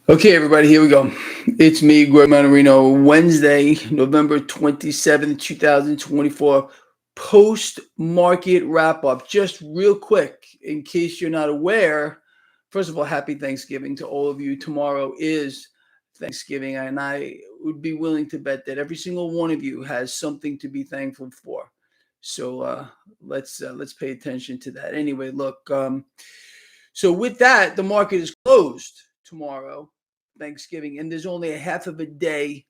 Okay, everybody, here we go. It's me, Gregory Mannarino, Wednesday, November 27th, 2024, post market wrap up. Just real quick, in case you're not aware, first of all, happy Thanksgiving to all of you. Tomorrow is Thanksgiving, and I would be willing to bet that every single one of you has something to be thankful for. So let's pay attention to that. Anyway, look, so with that, the market is closed tomorrow, Thanksgiving, and there's only a half of a day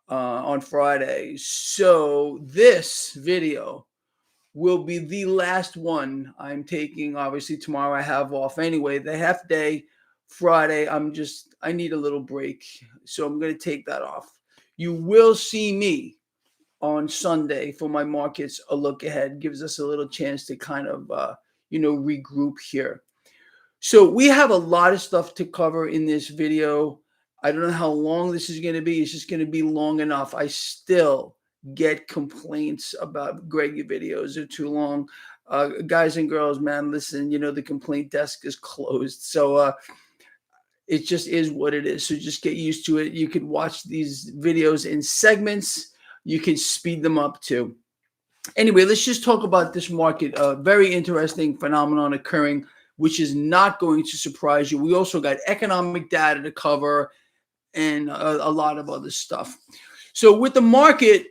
on Friday. So this video will be the last one I'm taking. Obviously, tomorrow I have off anyway. The half day Friday, I need a little break, so I'm going to take that off. You will see me on Sunday for my markets. A look ahead gives us a little chance to kind of regroup here. So we have a lot of stuff to cover in this video. I don't know how long this is going to be. It's just going to be long enough. I still get complaints about Gregory videos are too long. Guys and girls, man, listen, the complaint desk is closed. So it just is what it is. So just get used to it. You can watch these videos in segments. You can speed them up too. Anyway, let's just talk about this market. Very interesting phenomenon occurring, which is not going to surprise you. We also got economic data to cover and a lot of other stuff. So with the market,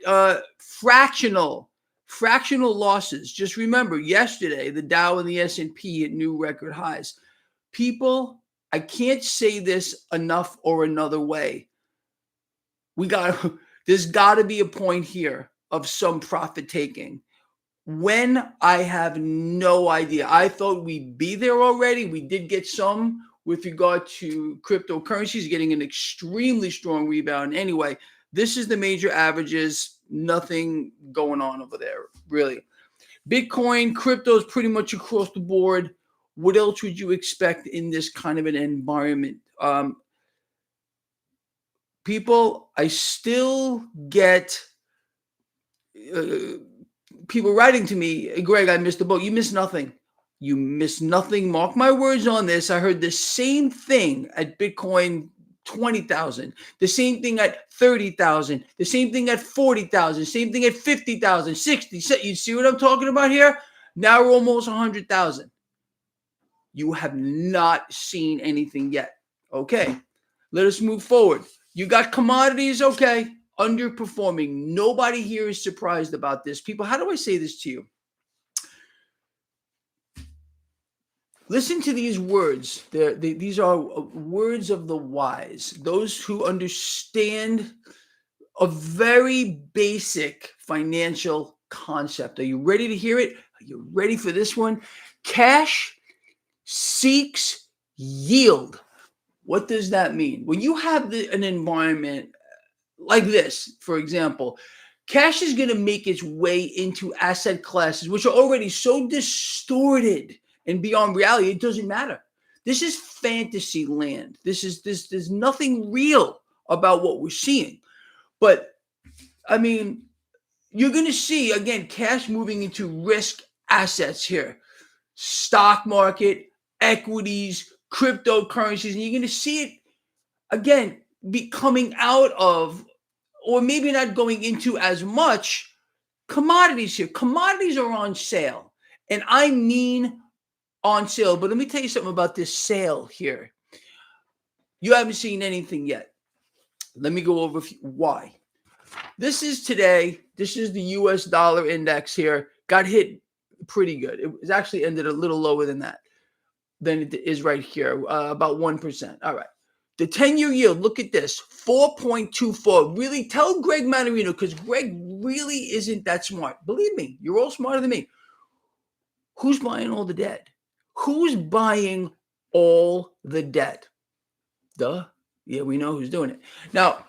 fractional losses. Just remember, yesterday the Dow and the S&P hit new record highs. People, I can't say this enough or another way. There's got to be a point here of some profit taking. When I have no idea. I thought we'd be there already. We did get some with regard to cryptocurrencies getting an extremely strong rebound. Anyway, this is the major averages. Nothing going on over there, really. Bitcoin, crypto is pretty much across the board. What else would you expect in this kind of an environment? People, I still get people writing to me, Greg, I missed the boat. You missed nothing. You missed nothing. Mark my words on this. I heard the same thing at Bitcoin 20,000, the same thing at 30,000, the same thing at 40,000, same thing at 50,000, 60. You see what I'm talking about here? Now we're almost 100,000. You have not seen anything yet. Okay, let us move forward. You got commodities, okay, underperforming. Nobody here is surprised about this. People, how do I say this to you? Listen to these words. These are words of the wise, those who understand a very basic financial concept. Are you ready to hear it? Are you ready for this one? Cash seeks yield. What does that mean? When you have an environment like this, for example, cash is going to make its way into asset classes which are already so distorted and beyond reality, it doesn't matter. This is fantasy land. There's nothing real about what we're seeing. But I mean, you're going to see, again, cash moving into risk assets here. Stock market, equities, cryptocurrencies, and you're going to see it, again, be coming out of, or maybe not going into as much, commodities here. Commodities are on sale. And I mean on sale. But let me tell you something about this sale here. You haven't seen anything yet. Let me go over why. This is today. This is the US dollar index here. Got hit pretty good. It was actually ended a little lower than that, than it is right here, about 1%. All right. The 10-year yield, look at this, 4.24. Really, tell Greg Mannarino, because Greg really isn't that smart. Believe me, you're all smarter than me. Who's buying all the debt? Who's buying all the debt? Duh. Yeah, we know who's doing it. Now,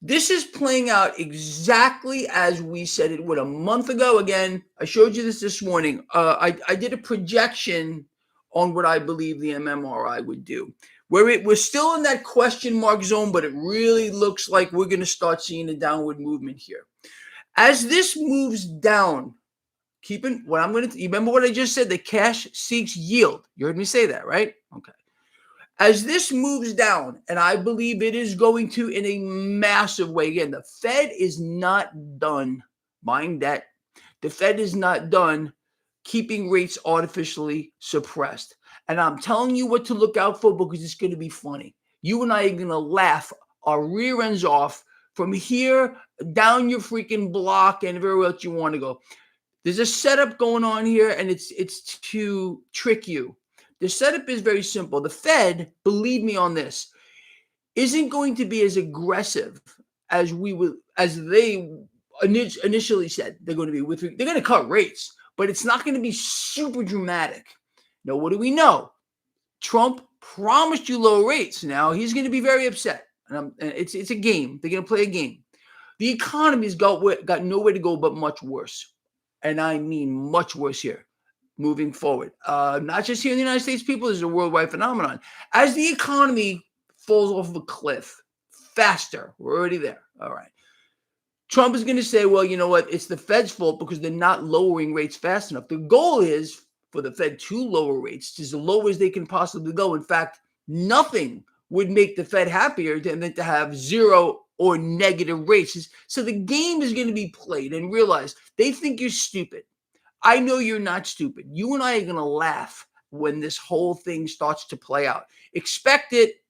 this is playing out exactly as we said it would a month ago. Again, I showed you this morning. I did a projection on what I believe the MMRI would do, where we're still in that question mark zone, but it really looks like we're going to start seeing a downward movement here. As this moves down, you remember what I just said, the cash seeks yield. You heard me say that, right? Okay. As this moves down, and I believe it is going to in a massive way, again, the Fed is not done, mind that. The Fed is not done keeping rates artificially suppressed. And I'm telling you what to look out for because it's going to be funny. You and I are going to laugh our rear ends off from here down your freaking block and everywhere else you want to go. There's a setup going on here, and it's to trick you. The setup is very simple. The Fed, believe me on this, isn't going to be as aggressive as they initially said they're going to be. They're going to cut rates, but it's not going to be super dramatic. Now, what do we know? Trump promised you low rates. Now he's going to be very upset, and it's a game. They're going to play a game. The economy's got nowhere to go but much worse, and I mean much worse here. Moving forward, not just here in the United States, people, this is a worldwide phenomenon. As the economy falls off of a cliff faster, we're already there. All right. Trump is going to say, well, you know what? It's the Fed's fault because they're not lowering rates fast enough. The goal is for the Fed to lower rates as low as they can possibly go. In fact, nothing would make the Fed happier than to have zero or negative rates. So the game is going to be played, and realize they think you're stupid. I know you're not stupid. You and I are going to laugh when this whole thing starts to play out. Expect it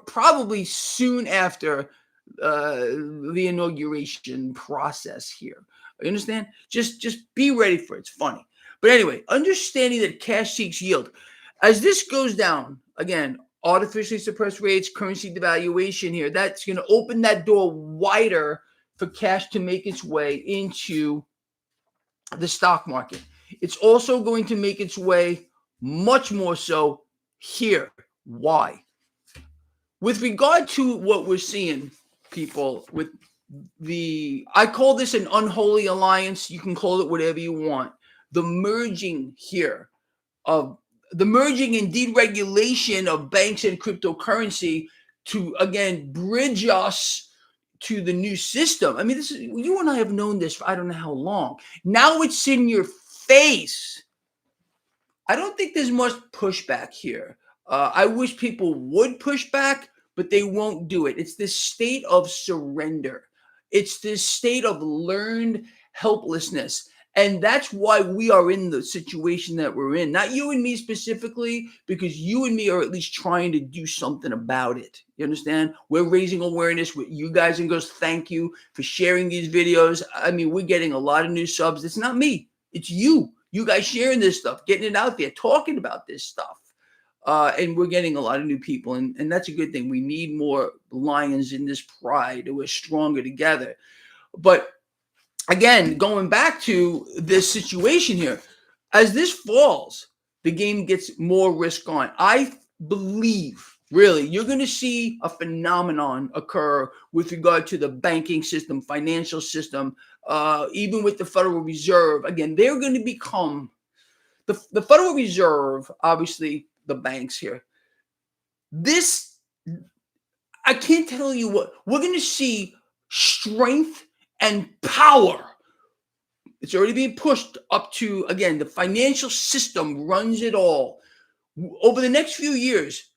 probably soon after the inauguration process here. You understand? Just be ready for it. It's funny. But anyway, understanding that cash seeks yield. As this goes down, again, artificially suppressed rates, currency devaluation here, that's going to open that door wider for cash to make its way into the stock market. It's also going to make its way much more so here. Why? With regard to what we're seeing, people, with I call this an unholy alliance. You can call it whatever you want. The merging here of the merging and deregulation of banks and cryptocurrency to, again, bridge us to the new system. I mean, this is, you and I have known this for I don't know how long. Now it's in your face. I don't think there's much pushback here. I wish people would push back, but they won't do it. It's this state of surrender. It's this state of learned helplessness. And that's why we are in the situation that we're in. Not you and me specifically, because you and me are at least trying to do something about it. You understand? We're raising awareness with you guys and girls. Thank you for sharing these videos. I mean, we're getting a lot of new subs. It's not me. It's you. You guys sharing this stuff, getting it out there, talking about this stuff. And we're getting a lot of new people. And that's a good thing. We need more lions in this pride. We're stronger together. But again, going back to this situation here, as this falls, the game gets more risk on. I believe, really, you're going to see a phenomenon occur with regard to the banking system, financial system, even with the Federal Reserve. Again, they're going to become the Federal Reserve, obviously the banks here. This, I can't tell you what, we're going to see strength and power. It's already being pushed up to, again, the financial system runs it all. Over the next few years,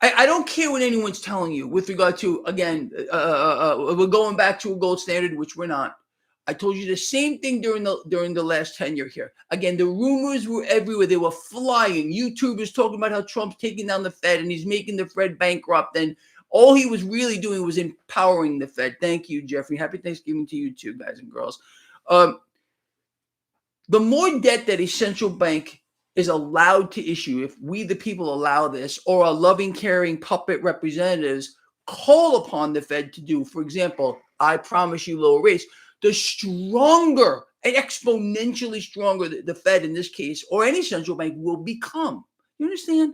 I don't care what anyone's telling you with regard to, again, we're going back to a gold standard, which we're not. I told you the same thing during the last tenure here. Again, the rumors were everywhere. They were flying. YouTubers talking about how Trump's taking down the Fed and he's making the Fed bankrupt. And all he was really doing was empowering the Fed. Thank you, Jeffrey. Happy Thanksgiving to you too, guys and girls. The more debt that a central bank is allowed to issue, if we the people allow this, or our loving, caring puppet representatives call upon the Fed to do, for example, I promise you lower rates, the stronger and exponentially stronger the Fed in this case, or any central bank, will become. You understand?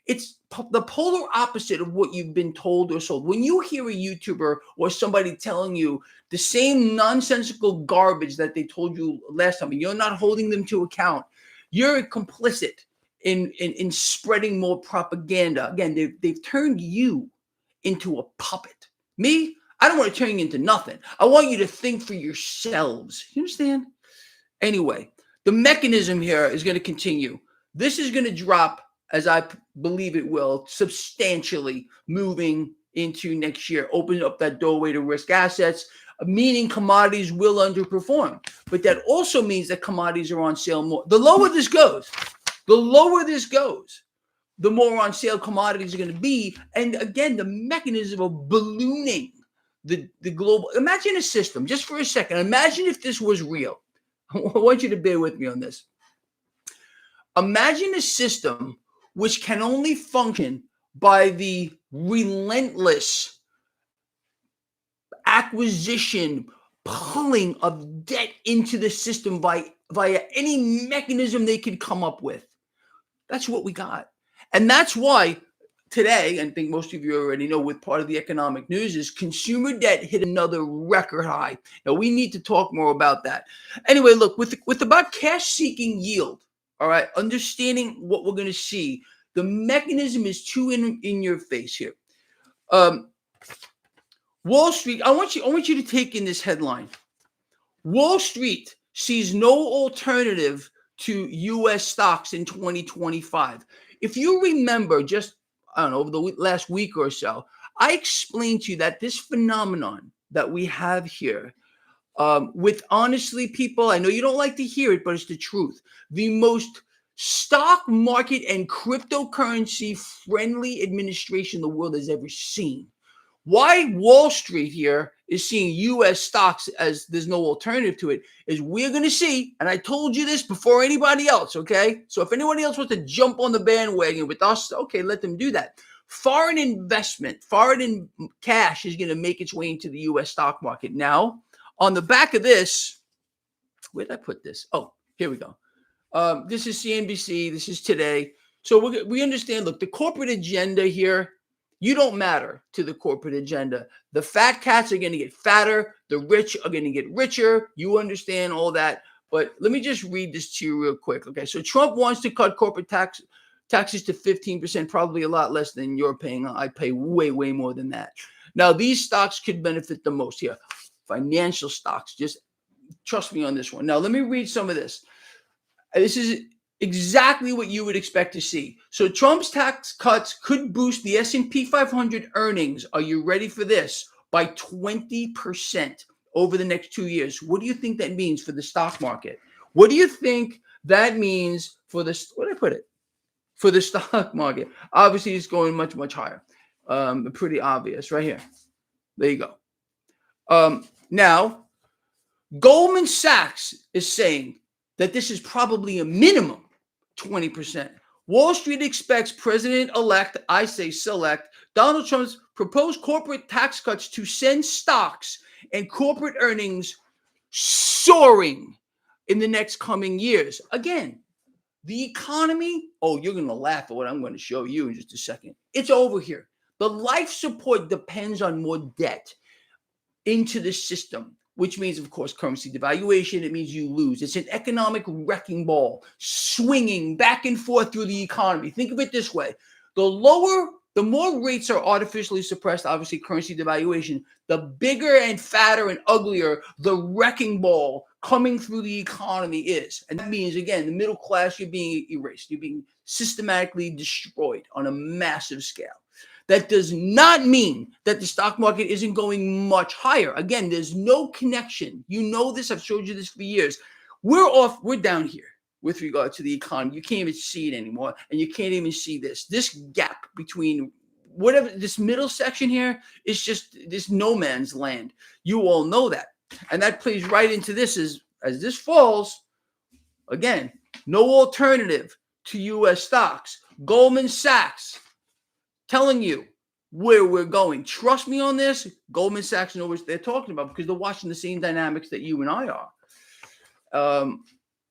It's the polar opposite of what you've been told or sold. When you hear a YouTuber or somebody telling you the same nonsensical garbage that they told you last time, and you're not holding them to account, you're complicit in spreading more propaganda. Again, they've turned you into a puppet. Me, I don't want to turn you into nothing. I want you to think for yourselves. You understand? Anyway, the mechanism here is going to continue. This is going to drop as I believe it will, substantially moving into next year, opening up that doorway to risk assets, meaning commodities will underperform. But that also means that commodities are on sale more. The lower this goes, the more on sale commodities are going to be. And again, the mechanism of ballooning the global. Imagine a system, just for a second. Imagine if this was real. I want you to bear with me on this. Imagine a system which can only function by the relentless acquisition, pulling of debt into the system via any mechanism they could come up with. That's what we got. And that's why today, and I think most of you already know with part of the economic news, is consumer debt hit another record high. Now, we need to talk more about that. Anyway, look, with about cash-seeking yield, all right, understanding what we're going to see, the mechanism is too in your face here. Wall Street, I want you to take in this headline. Wall Street sees no alternative to U.S. stocks in 2025. If you remember, just, I don't know, over the last week or so, I explained to you that this phenomenon that we have here, with honestly, people, I know you don't like to hear it, but it's the truth. The most stock market and cryptocurrency friendly administration the world has ever seen. Why Wall Street here is seeing U.S. stocks as there's no alternative to it is we're going to see, and I told you this before anybody else, okay? So if anybody else wants to jump on the bandwagon with us, okay, let them do that. Foreign investment, foreign cash is going to make its way into the U.S. stock market. Now, on the back of this, where did I put this? Oh, here we go. This is CNBC. This is today. So we understand, look, the corporate agenda here, you don't matter to the corporate agenda. The fat cats are going to get fatter. The rich are going to get richer. You understand all that. But let me just read this to you real quick. Okay, so Trump wants to cut corporate taxes to 15%, probably a lot less than you're paying. I pay way, way more than that. Now, these stocks could benefit the most here. Financial stocks, just trust me on this one. Now, let me read some of this. This is exactly what you would expect to see. So Trump's tax cuts could boost the S&P 500 earnings. Are you ready for this? By 20% over the next 2 years. What do you think that means for the stock market? What do you think that means for the, where did I put it? For the stock market. Obviously, it's going much, much higher. Pretty obvious right here. There you go. Now, Goldman Sachs is saying that this is probably a minimum 20%. Wall Street expects President-elect, I say select, Donald Trump's proposed corporate tax cuts to send stocks and corporate earnings soaring in the next coming years. Again, the economy, oh, you're going to laugh at what I'm going to show you in just a second. It's over here. The life support depends on more debt into the system, which means, of course, currency devaluation. It means you lose. It's an economic wrecking ball swinging back and forth through the economy. Think of it this way. The more rates are artificially suppressed, obviously currency devaluation, the bigger and fatter and uglier the wrecking ball coming through the economy is. And that means, again, the middle class, you're being erased. You're being systematically destroyed on a massive scale. That does not mean that the stock market isn't going much higher. Again, there's no connection. You know this. I've showed you this for years. We're down here with regard to the economy. You can't even see it anymore. And you can't even see this. This gap between whatever, this middle section here is just this no man's land. You all know that. And that plays right into this as this falls, again, no alternative to U.S. stocks. Goldman Sachs telling you where we're going. Trust me on this. Goldman Sachs knows what they're talking about because they're watching the same dynamics that you and I are.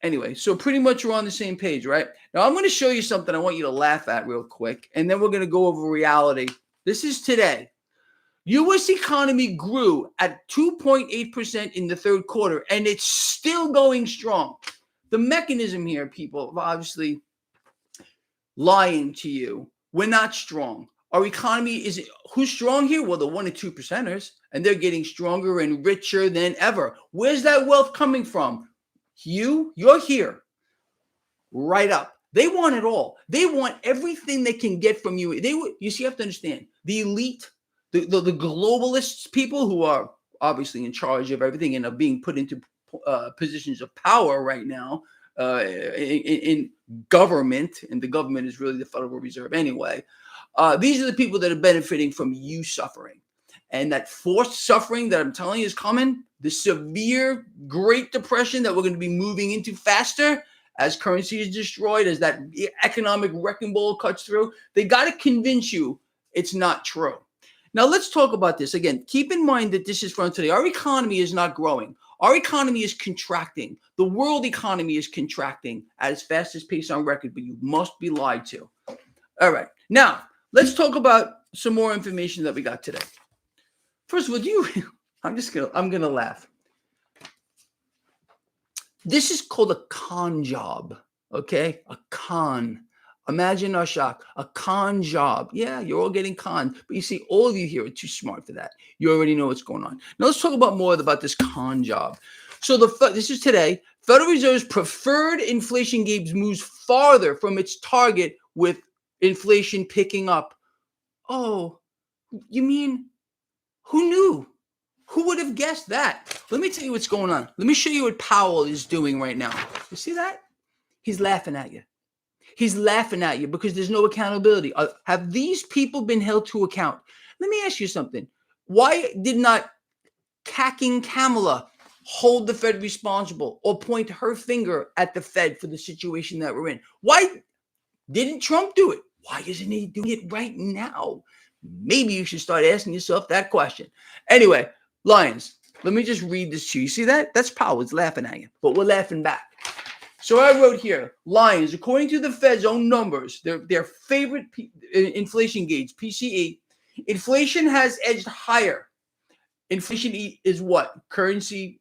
Anyway, so pretty much we're on the same page, right? Now, I'm going to show you something I want you to laugh at real quick, and then we're going to go over reality. This is today. U.S. economy grew at 2.8% in the third quarter, and it's still going strong. The mechanism here, people, of obviously lying to you. We're not strong. Our economy is, who's strong here? Well, the 1% and 2%ers, and they're getting stronger and richer than ever. Where's that wealth coming from? You're here, right up. They want it all. They want everything they can get from you. You see, you have to understand the elite, the globalists, people who are obviously in charge of everything and are being put into positions of power right now in government, and the government is really the Federal Reserve anyway. These are the people that are benefiting from you suffering. And that forced suffering that I'm telling you is coming, the severe Great Depression that we're going to be moving into faster as currency is destroyed, as that economic wrecking ball cuts through, they got to convince you it's not true. Now, let's talk about this. Again, keep in mind that this is from today. Our economy is not growing. Our economy is contracting. The world economy is contracting at its fastest pace on record, but you must be lied to. All right. Now, let's talk about some more information that we got today. First of all, I'm gonna laugh. This is called a con job, okay? A con. Imagine our shock. A con job. Yeah, you're all getting conned, but you see, all of you here are too smart for that. You already know what's going on. Now let's talk about more about this con job. So this is today. Federal Reserve's preferred inflation gauge moves farther from its target with inflation picking up. Oh, you mean? Who knew? Who would have guessed that? Let me tell you what's going on. Let me show you what Powell is doing right now. You see that? He's laughing at you. He's laughing at you because there's no accountability. Have these people been held to account? Let me ask you something. Why did not Cacking Kamala hold the Fed responsible or point her finger at the Fed for the situation that we're in? Why didn't Trump do it? Why isn't he doing it right now? Maybe you should start asking yourself that question. Anyway, Lions, let me just read this to you. You see that? That's Powell. It's laughing at you, but we're laughing back. So I wrote here, Lions, according to the Fed's own numbers, their favorite inflation gauge, PCE, inflation has edged higher. Inflation is what? Currency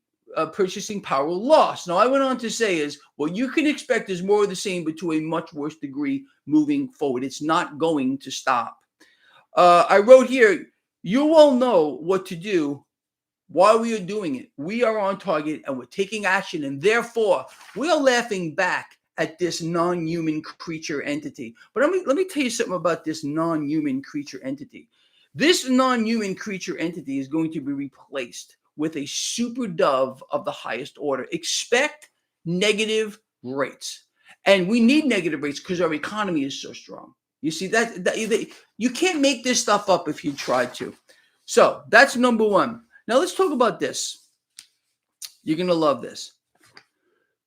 purchasing power loss. Now, I went on to say is what you can expect is more of the same, but to a much worse degree moving forward. It's not going to stop. I wrote here, you all know what to do while we are doing it. We are on target and we're taking action, and therefore we are laughing back at this non-human creature entity. But let me tell you something about this non-human creature entity. This non-human creature entity is going to be replaced with a super dove of the highest order. Expect negative rates. And we need negative rates because our economy is so strong. You see, that you can't make this stuff up if you try to. So that's number one. Now let's talk about this. You're going to love this.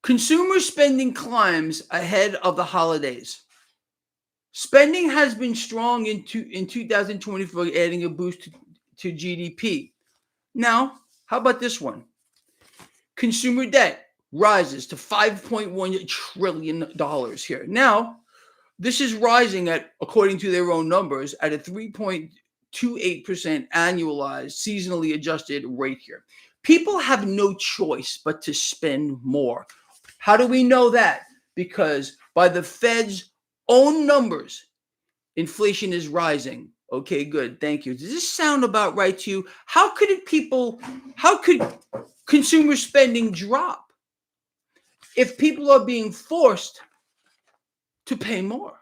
Consumer spending climbs ahead of the holidays. Spending has been strong in 2024, adding a boost to GDP. Now, how about this one? Consumer debt rises to $5.1 trillion here. Now, this is rising at, according to their own numbers, at a 3.28% annualized, seasonally adjusted rate here. People have no choice but to spend more. How do we know that? Because by the Fed's own numbers, inflation is rising. Okay, good. Thank you. Does this sound about right to you? How could consumer spending drop if people are being forced to pay more?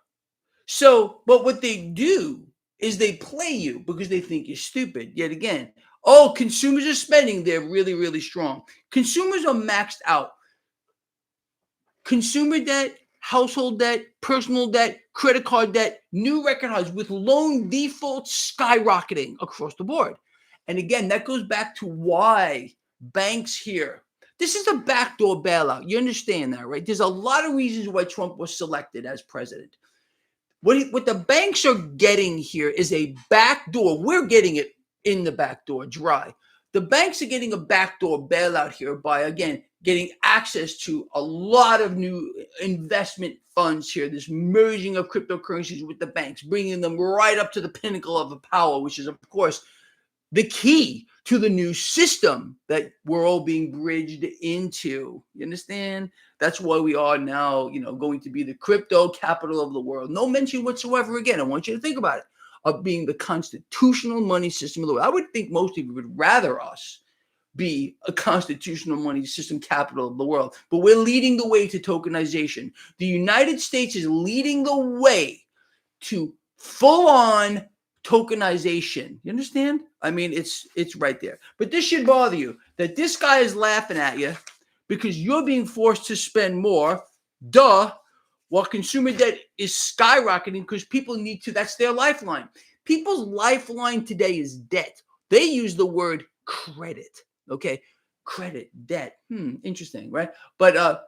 So, but what they do is they play you because they think you're stupid. Yet again, oh, consumers are spending. They're really, really strong. Consumers are maxed out. Consumer debt, household debt, personal debt, credit card debt, new record highs with loan defaults skyrocketing across the board. And again, that goes back to why banks here. This is a backdoor bailout. You understand that, right? There's a lot of reasons why Trump was selected as president. What the banks are getting here is a backdoor. We're getting it in the backdoor dry. The banks are getting a backdoor bailout here by, again, getting access to a lot of new investment funds here, this merging of cryptocurrencies with the banks, bringing them right up to the pinnacle of the power, which is, of course, the key to the new system that we're all being bridged into. You understand? That's why we are now, going to be the crypto capital of the world. No mention whatsoever, again, I want you to think about it, of being the constitutional money system of the world. I would think most of you would rather us be a constitutional money system capital of the world, but we're leading the way to tokenization. The United States is leading the way to full-on tokenization. You understand? I mean, it's right there. But this should bother you, that this guy is laughing at you because you're being forced to spend more, duh, while consumer debt is skyrocketing because people need to, that's their lifeline. People's lifeline today is debt. They use the word credit, okay? Credit, debt, interesting, right? But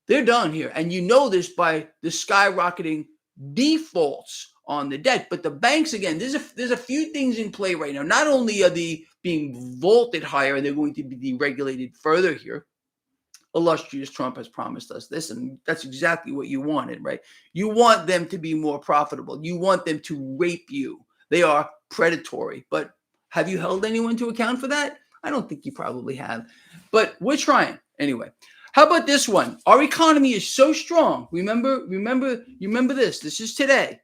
they're done here. And you know this by the skyrocketing defaults on the debt. But the banks, again, there's a few things in play right now. Not only are they being vaulted higher and they're going to be deregulated further here, illustrious Trump has promised us this, and that's exactly what you wanted, right? You want them to be more profitable. You want them to rape you. They are predatory. But have you held anyone to account for that? I don't think you probably have. But we're trying anyway. How about this one? Our economy is so strong. Remember this. This is today.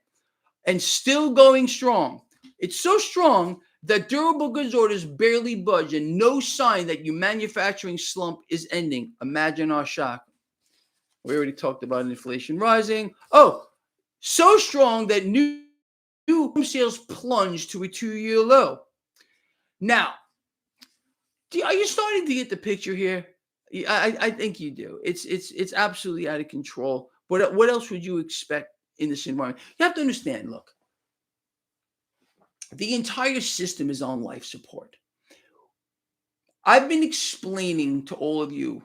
And still going strong. It's so strong that durable goods orders barely budge and no sign that your manufacturing slump is ending. Imagine our shock. We already talked about inflation rising. Oh, so strong that new home sales plunged to a 2-year low. Now, are you starting to get the picture here? I think you do. It's absolutely out of control. What else would you expect in this environment? You have to understand, look, the entire system is on life support. I've been explaining to all of you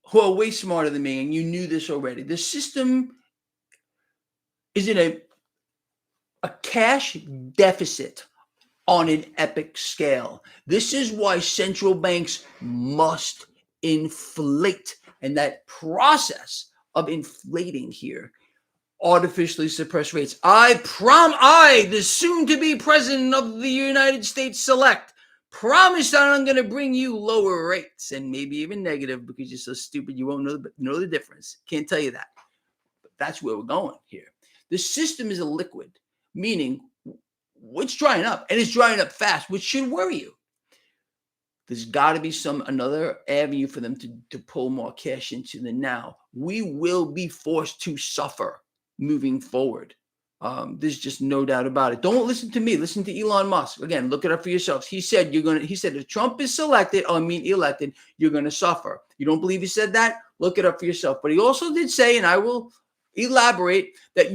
who are way smarter than me, and you knew this already. The system is in a cash deficit on an epic scale. This is why central banks must inflate. And that process of inflating here artificially suppress rates. I, the soon-to-be president of the United States select, promise that I'm going to bring you lower rates and maybe even negative because you're so stupid you won't know the difference. Can't tell you that. But that's where we're going here. The system is a liquid, meaning it's drying up, and it's drying up fast, which should worry you. There's got to be another avenue for them to pull more cash into the now. We will be forced to suffer moving forward. There's just no doubt about it. Don't listen to me. Listen to Elon Musk. Again, look it up for yourselves. He said if Trump is elected, you're going to suffer. You don't believe he said that? Look it up for yourself. But he also did say, and I will elaborate, that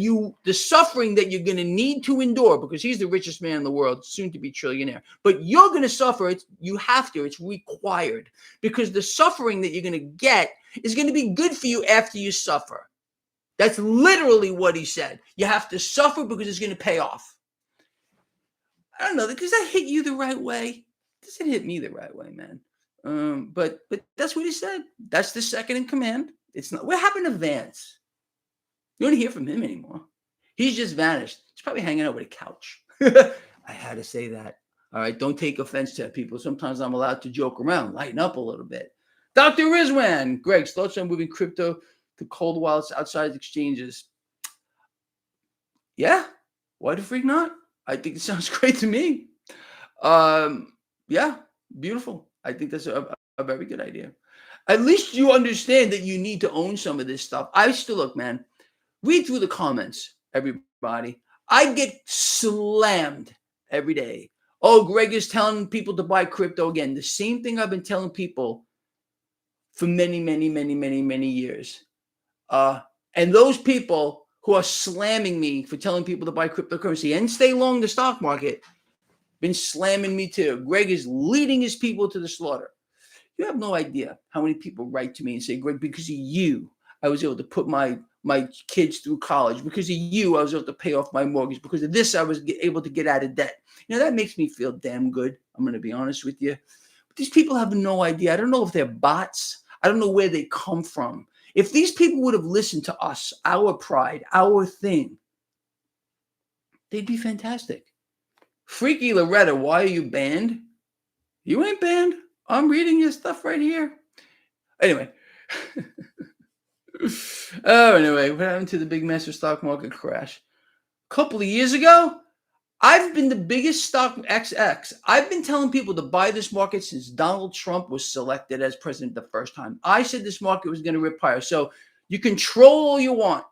the suffering that you're going to need to endure, because he's the richest man in the world, soon to be trillionaire, but you're going to suffer. You have to. It's required, because the suffering that you're going to get is going to be good for you after you suffer. That's literally what he said. You have to suffer because it's going to pay off. I don't know. Does that hit you the right way? Does it hit me the right way, man? But that's what he said. That's the second in command. It's not. What happened to Vance? You don't hear from him anymore. He's just vanished. He's probably hanging out with a couch. I had to say that. All right. Don't take offense to that, people. Sometimes I'm allowed to joke around. Lighten up a little bit. Dr. Rizwan. Greg, thoughts on moving crypto to cold wallets outside exchanges? Yeah. Why the freak not? I think it sounds great to me. Yeah. Beautiful. I think that's a very good idea. At least you understand that you need to own some of this stuff. I still look, man. Read through the comments, everybody. I get slammed every day. Oh, Greg is telling people to buy crypto again. The same thing I've been telling people for many, many, many, many, many years. And those people who are slamming me for telling people to buy cryptocurrency and stay long the stock market, been slamming me too. Greg is leading his people to the slaughter. You have no idea how many people write to me and say, Greg, because of you, I was able to put my kids through college. Because of you, I was able to pay off my mortgage. Because of this, I was able to get out of debt. You know, that makes me feel damn good. I'm going to be honest with you. But these people have no idea. I don't know if they're bots. I don't know where they come from. If these people would have listened to us, our pride, our thing, they'd be fantastic. Freaky Loretta, why are you banned? You ain't banned. I'm reading your stuff right here. Anyway. Anyway, what happened to the big massive stock market crash? A couple of years ago, I've been the biggest stock XX. I've been telling people to buy this market since Donald Trump was selected as president the first time. I said this market was going to rip higher. So you can troll all you want.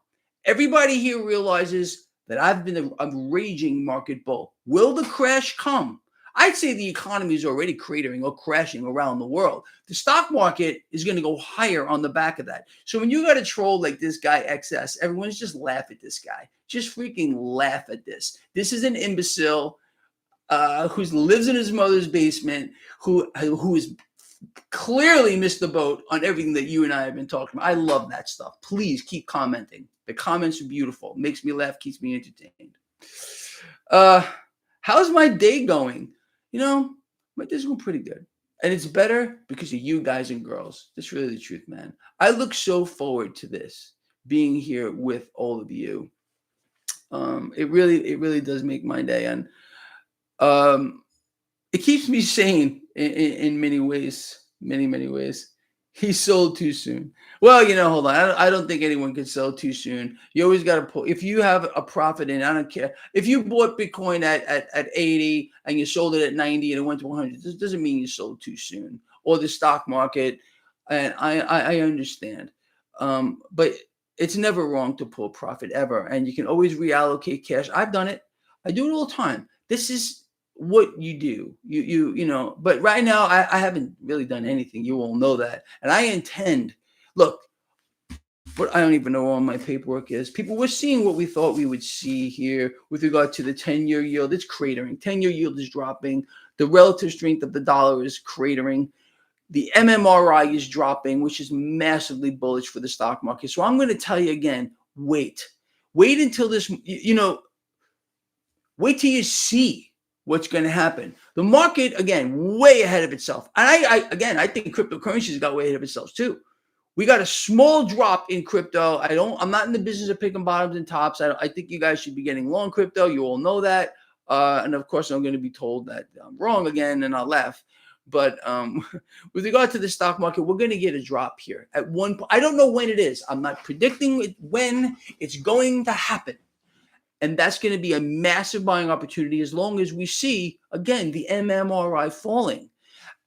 Everybody here realizes that I've been a raging market bull. Will the crash come? I'd say the economy is already cratering or crashing around the world. The stock market is going to go higher on the back of that. So when you got a troll like this guy XS, everyone's just laugh at this guy. Just freaking laugh at this. This is an imbecile who lives in his mother's basement, who is clearly missed the boat on everything that you and I have been talking about. I love that stuff. Please keep commenting. The comments are beautiful. Makes me laugh, keeps me entertained. How's my day going? You know, my day's going pretty good. And it's better because of you guys and girls. That's really the truth, man. I look so forward to this, being here with all of you. It really does make my day. And it keeps me sane in many ways, many ways. He sold too soon. Well, hold on. I don't think anyone can sell too soon. You always got to pull. If you have a profit in, I don't care. If you bought Bitcoin at 80 and you sold it at 90 and it went to 100, this doesn't mean you sold too soon. Or the stock market. And I understand. But it's never wrong to pull profit ever. And you can always reallocate cash. I've done it. I do it all the time. This is what you do. But right now I haven't really done anything. You all know that. And I intend, look, but I don't even know where all my paperwork is. People, we're seeing what we thought we would see here with regard to the 10-year yield. It's cratering. 10-year yield is dropping. The relative strength of the dollar is cratering. The MMRI is dropping, which is massively bullish for the stock market. So I'm going to tell you again, wait until this, wait till you see what's going to happen. The market, again, way ahead of itself. And I think cryptocurrencies got way ahead of itself too. We got a small drop in crypto. I'm not in the business of picking bottoms and tops. I think you guys should be getting long crypto. You all know that. And of course, I'm going to be told that I'm wrong again, and I'll laugh. But with regard to the stock market, we're going to get a drop here at one point. I don't know when it is. I'm not predicting when it's going to happen. And that's going to be a massive buying opportunity as long as we see, again, the MMRI falling.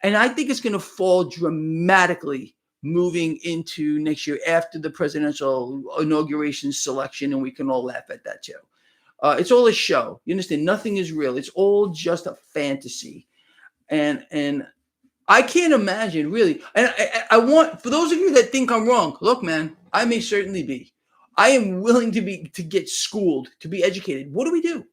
And I think it's going to fall dramatically moving into next year after the presidential inauguration selection. And we can all laugh at that too. It's all a show. You understand? Nothing is real. It's all just a fantasy. And I can't imagine, really. And I want, for those of you that think I'm wrong, look, man, I may certainly be. I am willing to get schooled, to be educated. What do we do?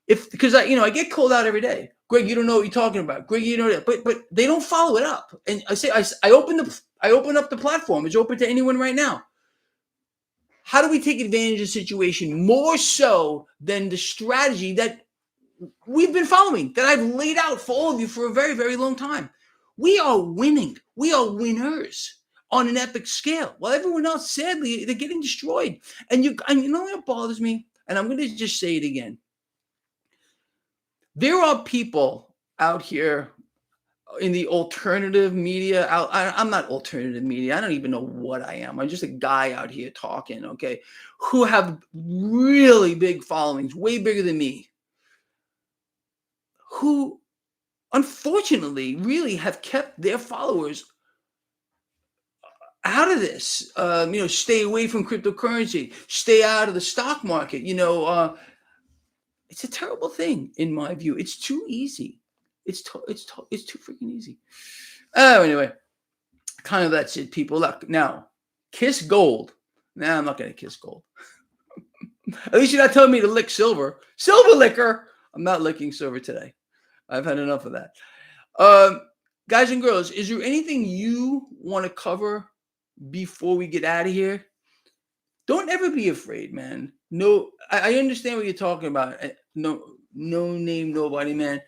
Because I get called out every day. Greg, you don't know what you're talking about. Greg, you know that. But they don't follow it up. And I open up the platform. It's open to anyone right now. How do we take advantage of the situation more so than the strategy that we've been following, that I've laid out for all of you for a very, very long time? We are winning. We are winners on an epic scale. While everyone else, sadly, they're getting destroyed. And you know what bothers me? And I'm going to just say it again. There are people out here in the alternative media. I'm not alternative media. I don't even know what I am. I'm just a guy out here talking, okay, who have really big followings, way bigger than me, who unfortunately really have kept their followers out of this. Stay away from cryptocurrency, stay out of the stock market. It's a terrible thing in my view. It's too easy. It's too freaking easy. Oh, anyway, kind of that's it, people. Look, now, kiss gold. Nah, I'm not going to kiss gold. At least you're not telling me to lick silver. Silver liquor. I'm not licking silver today. I've had enough of that. Guys and girls, is there anything you want to cover before we get out of here? Don't ever be afraid, man. No, I understand what you're talking about. No name, nobody, man.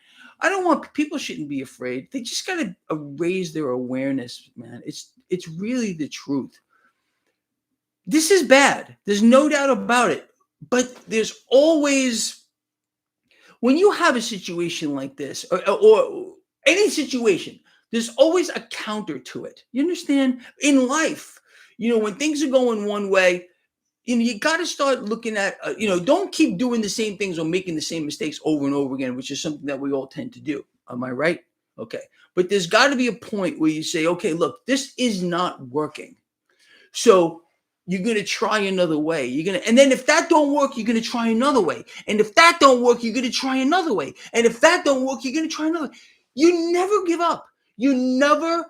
I don't want, people shouldn't be afraid. They just got to raise their awareness, man. It's really the truth. This is bad. There's no doubt about it. But there's always, when you have a situation like this, or any situation, there's always a counter to it. You understand? In life, when things are going one way, you got to start looking at, don't keep doing the same things or making the same mistakes over and over again, which is something that we all tend to do. Am I right? Okay. But there's got to be a point where you say, okay, look, this is not working. So you're going to try another way. And then if that don't work, you're going to try another way. And if that don't work, you're going to try another way. And if that don't work, you're going to try another. You never give up. You never,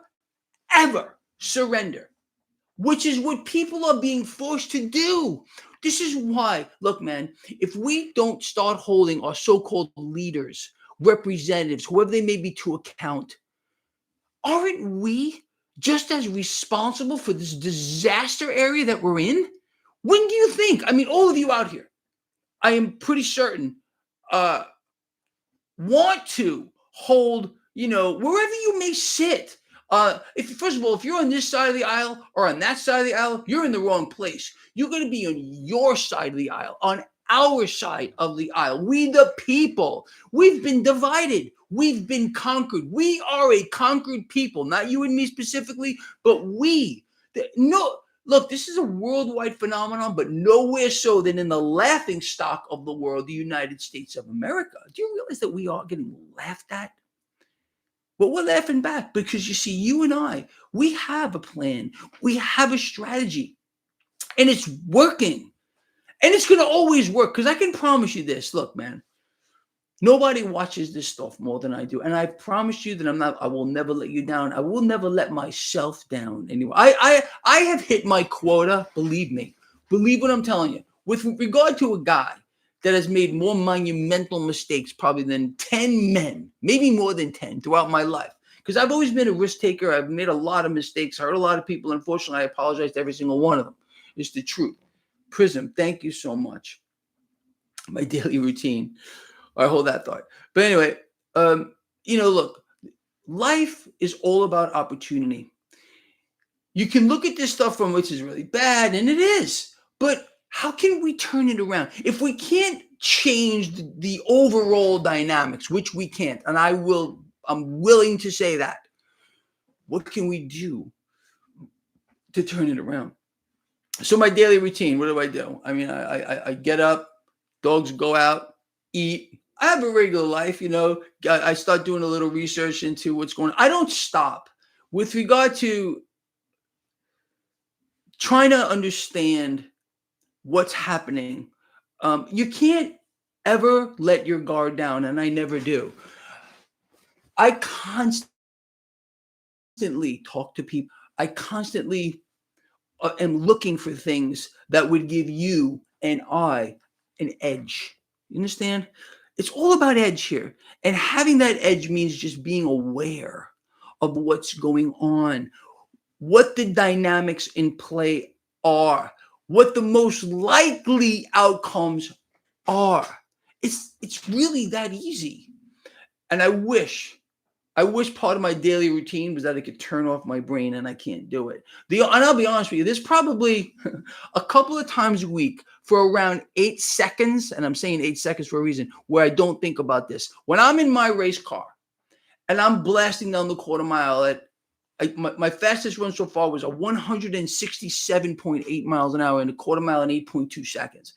ever surrender, which is what people are being forced to do. This is why, look, man, if we don't start holding our so-called leaders, representatives, whoever they may be, to account, aren't we just as responsible for this disaster area that we're in? When do you think? I mean, all of you out here, I am pretty certain, want to hold, wherever you may sit. If first of all, if you're on this side of the aisle or on that side of the aisle, you're in the wrong place. You're going to be on your side of the aisle, on our side of the aisle. We, the people, we've been divided. We've been conquered. We are a conquered people, not you and me specifically, but we. No, look, this is a worldwide phenomenon, but nowhere so than in the laughing stock of the world, the United States of America. Do you realize that we are getting laughed at? But we're laughing back because you see, you and I, we have a plan. We have a strategy, and it's working. And it's going to always work, because I can promise you this. Look, man, nobody watches this stuff more than I do. And I promise you that I will never let you down. I will never let myself down anyway. I have hit my quota, believe me. Believe what I'm telling you. With regard to a guy that has made more monumental mistakes probably than 10 men, maybe more than 10 throughout my life. Because I've always been a risk taker. I've made a lot of mistakes, hurt a lot of people. Unfortunately, I apologize to every single one of them. It's the truth. Prism, thank you so much. My daily routine. I hold that thought. But anyway, look, life is all about opportunity. You can look at this stuff from which is really bad, and it is. But how can we turn it around? If we can't change the overall dynamics, which we can't, and I'm willing to say that, what can we do to turn it around? So my daily routine, what do? I mean, I get up, dogs go out, eat. I have a regular life, I start doing a little research into what's going on. I don't stop with regard to trying to understand what's happening. You can't ever let your guard down, and I never do. I constantly talk to people. I constantly am looking for things that would give you and I an edge. You understand? It's all about edge here. And having that edge means just being aware of what's going on, what the dynamics in play are, what the most likely outcomes are. It's really that easy. And I wish part of my daily routine was that I could turn off my brain, and I can't do it. And I'll be honest with you, there's probably a couple of times a week for around 8 seconds, and I'm saying 8 seconds for a reason, where I don't think about this. When I'm in my race car and I'm blasting down the quarter mile at my fastest run so far was a 167.8 miles an hour in a quarter mile in 8.2 seconds.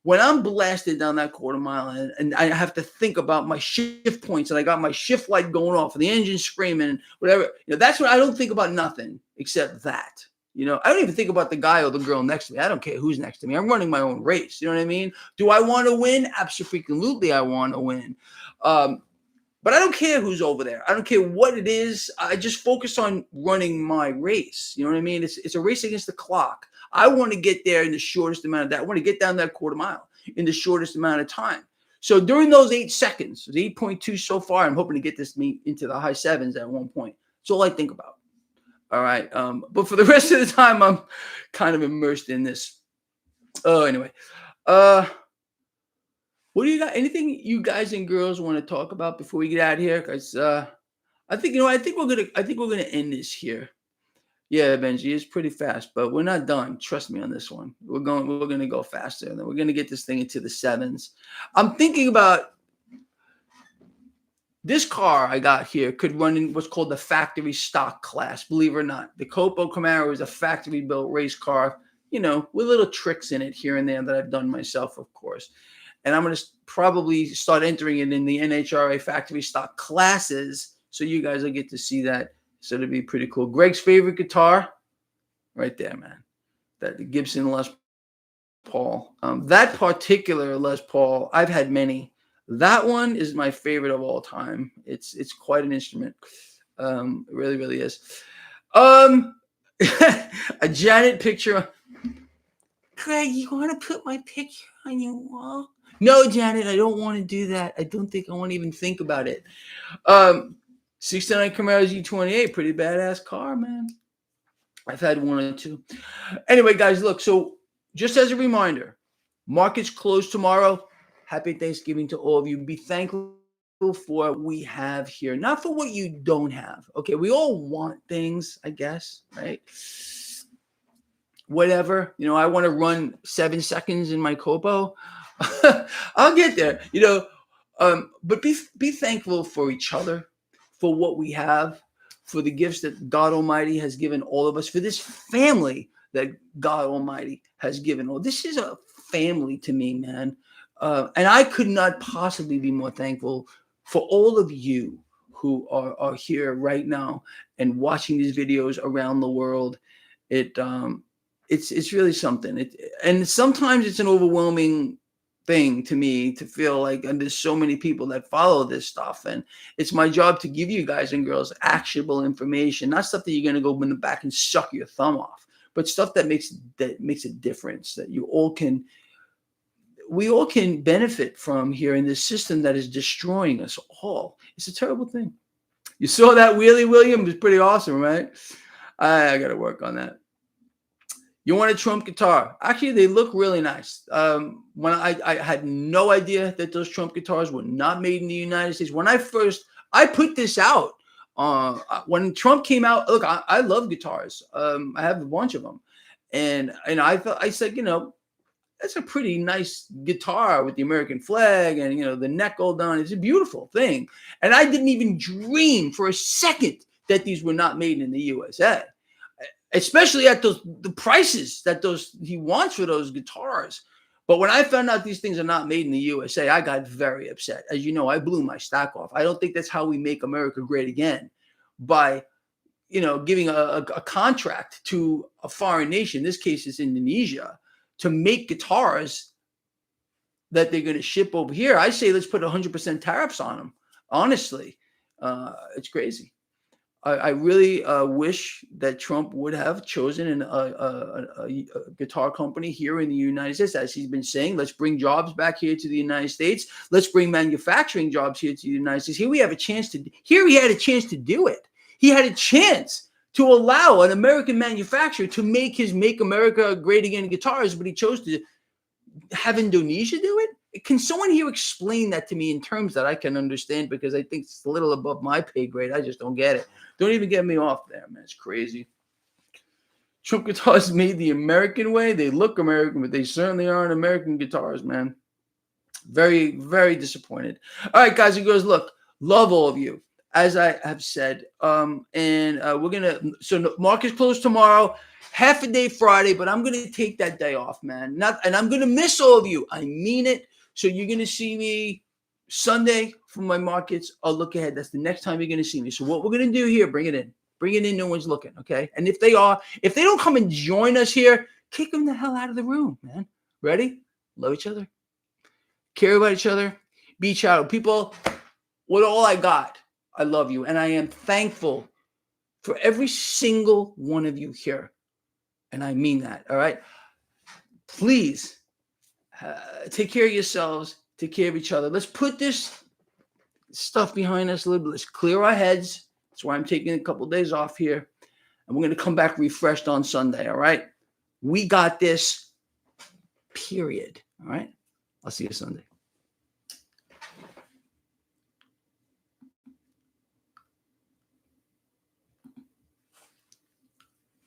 When I'm blasted down that quarter mile and I have to think about my shift points, and I got my shift light going off and the engine screaming, whatever, that's when I don't think about nothing except that. I don't even think about the guy or the girl next to me. I don't care who's next to me. I'm running my own race. You know what I mean? Do I want to win? Absolutely, I want to win. But I don't care who's over there. I don't care what it is. I just focus on running my race. You know what I mean? It's a race against the clock. I want to get there in the shortest amount of that. I want to get down that quarter mile in the shortest amount of time. So during those 8 seconds, 8.2 so far, I'm hoping to get this into the high sevens at one point. That's all I think about. All right. But for the rest of the time, I'm kind of immersed in this. Oh, anyway. What do you got? Anything you guys and girls want to talk about before we get out of here? Because I think we're gonna end this here. Yeah, Benji, it's pretty fast, but we're not done. Trust me on this one. We're gonna go faster, and then we're gonna get this thing into the sevens. I'm thinking about this car I got here could run in what's called the factory stock class. Believe it or not, the Copo Camaro is a factory built race car. with little tricks in it here and there that I've done myself, of course. And I'm going to probably start entering it in the NHRA factory stock classes, so you guys will get to see that. So it'll be pretty cool. Greg's favorite guitar, right there, man. That Gibson Les Paul. That particular Les Paul, I've had many. That one is my favorite of all time. It's quite an instrument. It really, really is. A Janet picture. Greg, you want to put my picture on your wall? No, Janet, I don't want to do that. I don't think I want to even think about it. 69 Camaro Z28, pretty badass car, man. I've had one or two. Anyway, guys, look, so just as a reminder, markets close tomorrow. Happy Thanksgiving to all of you. Be thankful for what we have here, not for what you don't have. Okay, we all want things, I guess, right? Whatever, I want to run 7 seconds in my Copo. I'll get there, but be thankful for each other, for what we have, for the gifts that God Almighty has given all of us, for this family that God Almighty has given. Oh, this is a family to me, man. And I could not possibly be more thankful for all of you who are here right now and watching these videos around the world. It's really something. And sometimes it's an overwhelming thing to me to feel like, and there's so many people that follow this stuff, and it's my job to give you guys and girls actionable information, not stuff that you're going to go in the back and suck your thumb off, but stuff that makes a difference, that we all can benefit from here in this system that is destroying us all. It's a terrible thing. You saw that Wheelie William was pretty awesome, right? I got to work on that. You want a Trump guitar? Actually, they look really nice. When I had no idea that those Trump guitars were not made in the United States. When I put this out, when Trump came out, look, I love guitars. I have a bunch of them. And I said, that's a pretty nice guitar with the American flag and, the neck all down. It's a beautiful thing. And I didn't even dream for a second that these were not made in the USA. Especially at the prices that he wants for those guitars. But when I found out these things are not made in the USA, I got very upset. As you know, I blew my stock off. I don't think that's how we make America great again, by giving a contract to a foreign nation. In this case, it's Indonesia, to make guitars that they're going to ship over here. I say let's put 100% tariffs on them. Honestly, it's crazy. I really wish that Trump would have chosen a guitar company here in the United States, as he's been saying. Let's bring jobs back here to the United States. Let's bring manufacturing jobs here to the United States. Here we have a chance to. Here he had a chance to do it. He had a chance to allow an American manufacturer to make his "Make America Great Again" guitars, but he chose to have Indonesia do it. Can someone here explain that to me in terms that I can understand? Because I think it's a little above my pay grade. I just don't get it. Don't even get me off there, man. It's crazy. Trump guitars made the American way. They look American, but they certainly aren't American guitars, man. Very, very disappointed. All right, guys and girls, look, love all of you, as I have said. We're going to, so market's closed tomorrow. Half a day Friday, but I'm going to take that day off, man. And I'm going to miss all of you. I mean it. So you're going to see me Sunday for my markets. I'll look ahead. That's the next time you're going to see me. So what we're going to do here, bring it in. Bring it in. No one's looking, okay? And if they don't come and join us here, kick them the hell out of the room, man. Ready? Love each other. Care about each other. Be child. People, with all I got, I love you. And I am thankful for every single one of you here. And I mean that, all right? Please take care of yourselves. Take care of each other. Let's put this stuff behind us a little bit. Let's clear our heads. That's why I'm taking a couple of days off here. And we're going to come back refreshed on Sunday, all right? We got this, period, all right? I'll see you Sunday.